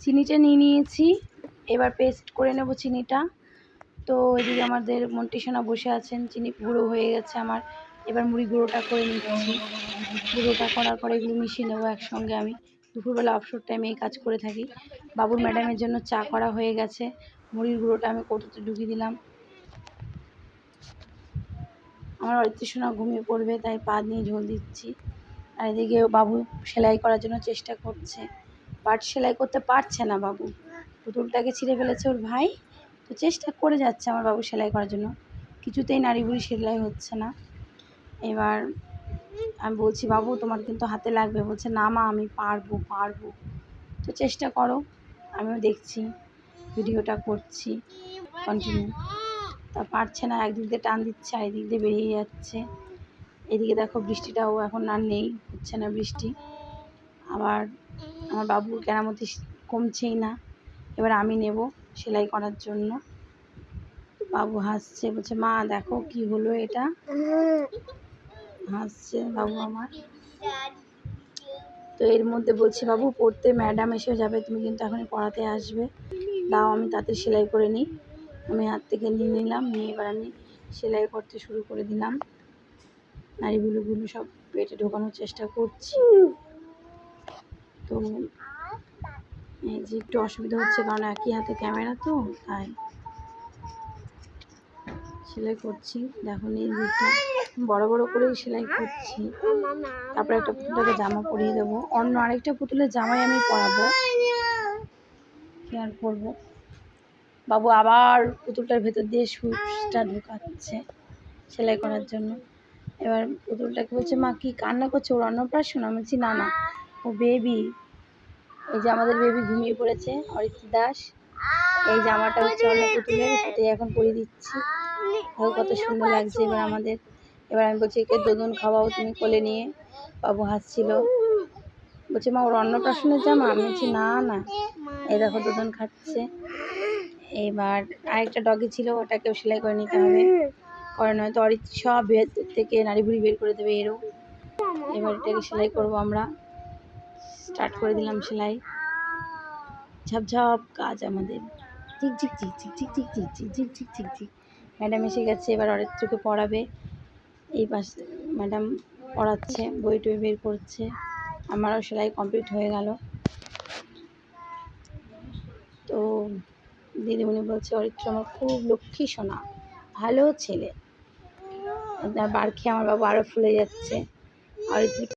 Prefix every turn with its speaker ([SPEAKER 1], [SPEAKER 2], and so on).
[SPEAKER 1] চিনিটা নিয়ে নিয়েছি, এবার পেস্ট করে নেব চিনিটা। তো এদিকে আমাদের মন্টি সোনা বসে আছেন, চিনি গুঁড়ো হয়ে গেছে আমার। এবার মুড়ি গুঁড়োটা করে নিচ্ছি। গুঁড়োটা করার পরে এগুলো মিশিয়ে নেবো একসঙ্গে। আমি দুপুরবেলা অবসর টাইমে এই কাজ করে থাকি। বাবুর ম্যাডামের জন্য চা করা হয়ে গেছে, মুড়ির গুঁড়োটা আমি কৌটোতে ঢুকিয়ে দিলাম। আমার অরিত্র সোনা ঘুমিয়ে পড়বে, তাই পা নিয়ে ঝোল দিচ্ছি। আর এদিকে বাবু সেলাই করার জন্য চেষ্টা করছে, পাট সেলাই করতে পারছে না বাবু, পুতুলটাকে ছিঁড়ে ফেলেছে ওর ভাই। তো চেষ্টা করে যাচ্ছে আমার বাবু সেলাই করার জন্য, কিছুতেই নাড়ি বুড়ি সেলাই হচ্ছে না। এবার আমি বলছি, বাবু তোমার কিন্তু হাতে লাগবে। বলছে, না মা আমি পারবো। তো চেষ্টা করো, আমিও দেখছি, ভিডিওটা করছি কন্টিনিউ। তা পারছে না, একদিক দিয়ে টান দিচ্ছে, আর এদিক দিয়ে বেরিয়ে যাচ্ছে। এদিকে দেখো বৃষ্টিটাও এখন আর নেই, হচ্ছে না বৃষ্টি। আবার আমার বাবুর কেরামতি কমছেই না। এবার আমি নেব সেলাই করার জন্য। বাবু হাসছে, বলছে মা দেখো কি হলো এটা, হাসছে বাবু আমার। তো এর মধ্যে বলছি, বাবু পড়তে ম্যাডাম এসে যাবে, তুমি কিন্তু এখনই পড়াতে আসবে, দাও আমি তাতে সেলাই করে নিই। আমি হাত থেকে নিয়ে নিলাম, নিয়ে এবার আমি সেলাই করতে শুরু করে দিলাম। নাড়িগুলো সব পেটে ঢোকানোর চেষ্টা করছি। তো এই যে একটু অসুবিধা হচ্ছে, কারণ একই হাতে ক্যামেরা, তো তাই সেলাই করছি। দেখো এই দিকটা বড় করেই সেলাই করছি। তারপরে একটা পুতুলটাকে জামা পরিয়ে দেবো, অন্য আরেকটা পুতুলের জামাই আমি পরাবো, কি আর করবো। বাবু আবার পুতুলটার ভেতর দিয়ে সুচটা ঢোকাচ্ছে সেলাই করার জন্য। এবার পুতুলটাকে বলছে, মা কি কান্না করছে, ওর অন্নপ্রাশন? আমি বলছি, না ও বেবি। এই যে আমাদের বেবি ঘুমিয়ে পড়েছে, অরিত্র দাস। এই জামাটা হচ্ছে অন্য পুতুলের, সেটাই এখন পরিয়ে দিচ্ছি। কত সুন্দর লাগছে এবার আমাদের। এবার আমি বলছি, একে দোদন খাওয়াও তুমি কোলে নিয়ে। বাবু হাসছিল, বলছে মা ওর অন্নপ্রাশনের জামা? আমি বলছি, না এই দেখো দোদন খাচ্ছে। এবার আরেকটা ডগি ছিল, ওটাকেও সেলাই করে নিতে হবে, করে নয়তো অরিত্র সব ভেতর থেকে নাড়ি ভুড়ি বের করে দেবে এরও। এবার এটাকে সেলাই করবো আমরা। স্টার্ট করে দিলাম সেলাই, ঝাপঝাপ কাজ আমাদের, ঝিক ঝিক। ম্যাডাম এসে গেছে, এবার অরিত্রকে পড়াবে। এই পাশে ম্যাডাম পড়াচ্ছে, বই টই বের করছে। আমারও সেলাই কমপ্লিট হয়ে গেল। তো দিদিমণি বলছে, অরিত্র আমার খুব লক্ষ্মী সোনা, ভালো ছেলে। বার খেয়ে আমার বাবু আরও ফুলে যাচ্ছে। অরিত্র